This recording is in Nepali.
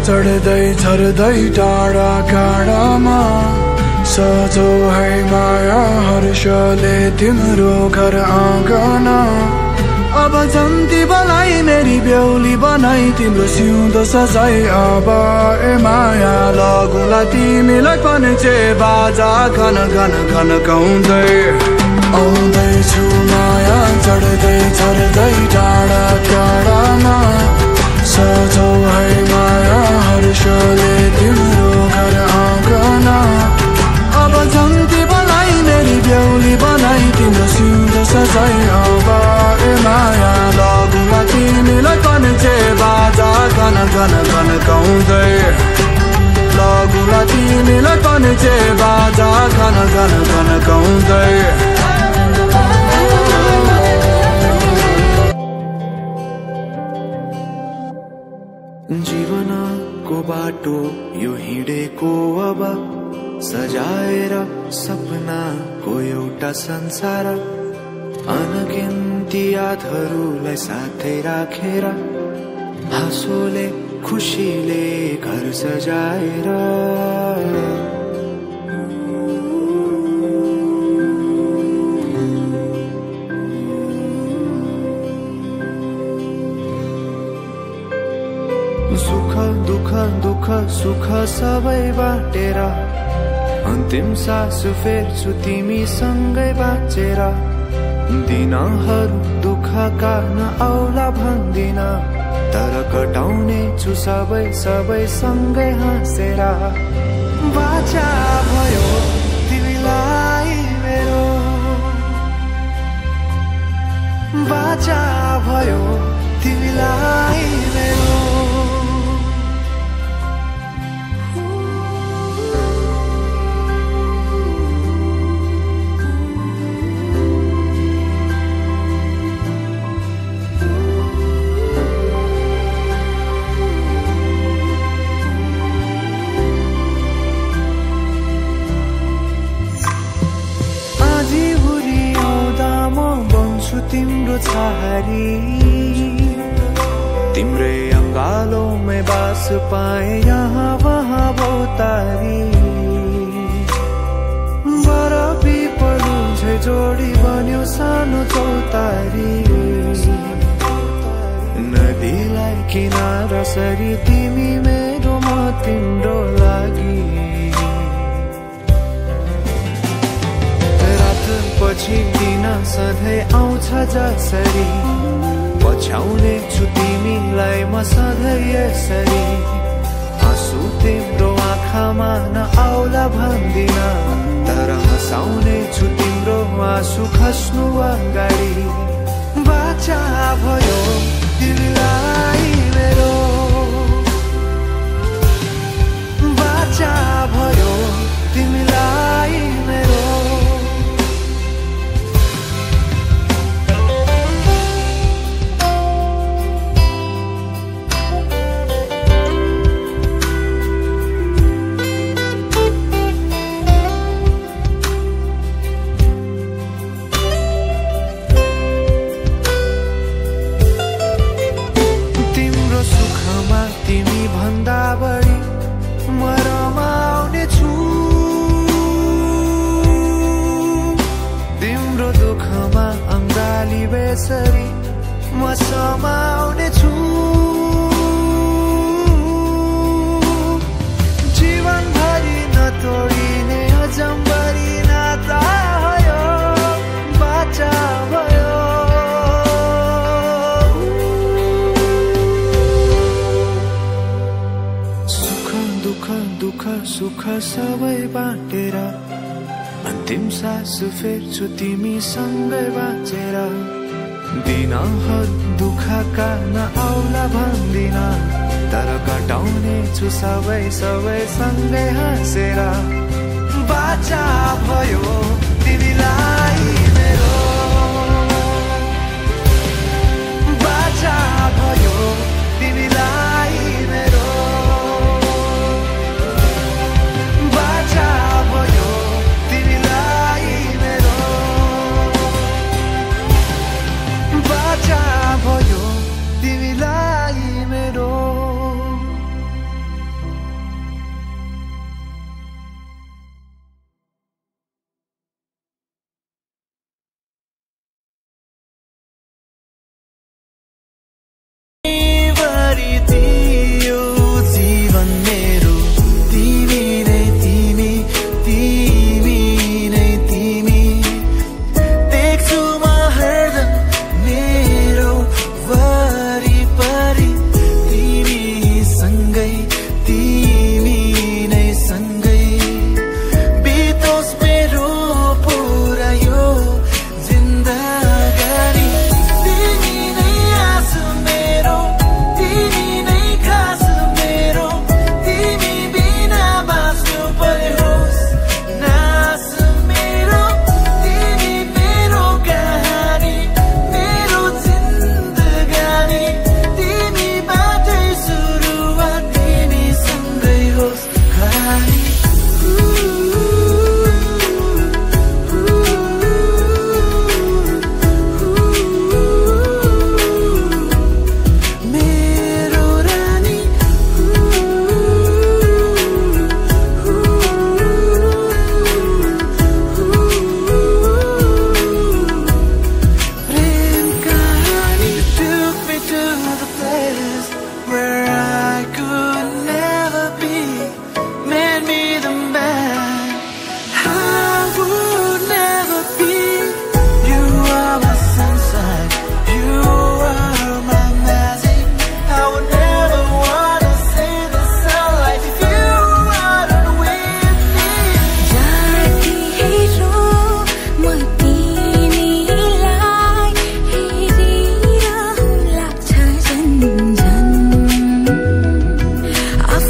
चढ्दै झर्दै टाढा काँडामा सजौ है माया हर्षले तिम्रो घर आँगन। अब जन्ती बनाई मेरी बेहुली बनाई तिम्रो सिउँदो सजाई। अब ए माया लगौँला तिमीलाई पनि चे बाजा घन घन घन गाउँदै। आउँदैछु माया चढ्दै झर्दै टाढा टाढामा सजौ है माया हर्षले तिम्रो घर आँगन। अब जन्ती बनाई मेरी बेहुली बनाई तिम्रो सिउँदो सजाई। अब ए माया लगौँला तिमीलाई पनि चे बाजा घन घन घन गाउँदै। लगौँला तिमीलाई पनि चे बाजा घन घन घन गाउँदै। जीवनको बाटो यो हिँडेको अब सजाएर सपनाको एउटा संसार। अनगिन्ती यादहरूलाई साथै राखेर हाँसोले खुसीले घर सजाएर। सुख दुःख दुःख सुख सबै बाटेर अन्तिम सास फेर्छु तिमीसँगै बाँचेर। दिनहरू दुःखका नआउला भन्दिन तर कटाउने छु सबै सबै सँगै हाँसेर। बाचा भयो तिमीलाई मेरो, बाचा भयो तिमीलाई मेरो। तिम्रो छहारी तिम्रै अङ्गालोमै बास पाए यहाँ वहाँ बहुतारी। बरफी पलु झै जोडी बन्यो सानो चौतारी। नदीलाई किनारा सरी तिमी मेरो म तिम्रो लागि। पछि दिन सधैँ आउँछ जसरी पछ्याउने छु तिमीलाई म सधैँ यसरी। आँसु तिम्रो आँखामा नआउला भन्दिन तर हँसाउने छु तिम्रो आँसु खस्नु अगाडि। बाचा भयो तिमीलाई मेरो, बाचा भयो तिमीलाई मेरो। बेसरी म समाउने छु। जीवनभरि नतोडिने अजम्बरी नाता भयो, बाचा भयो। सुख दुःख दुःख सुख सबै बाँटेर अन्तिम सास फेर्छु तिमीसँगै बाँचेर। दिनहरू दुःखका नआउला भन्दिन तर कटाउने छु सबै सबै सँगै हाँसेर। बाचा भयो तिमीलाई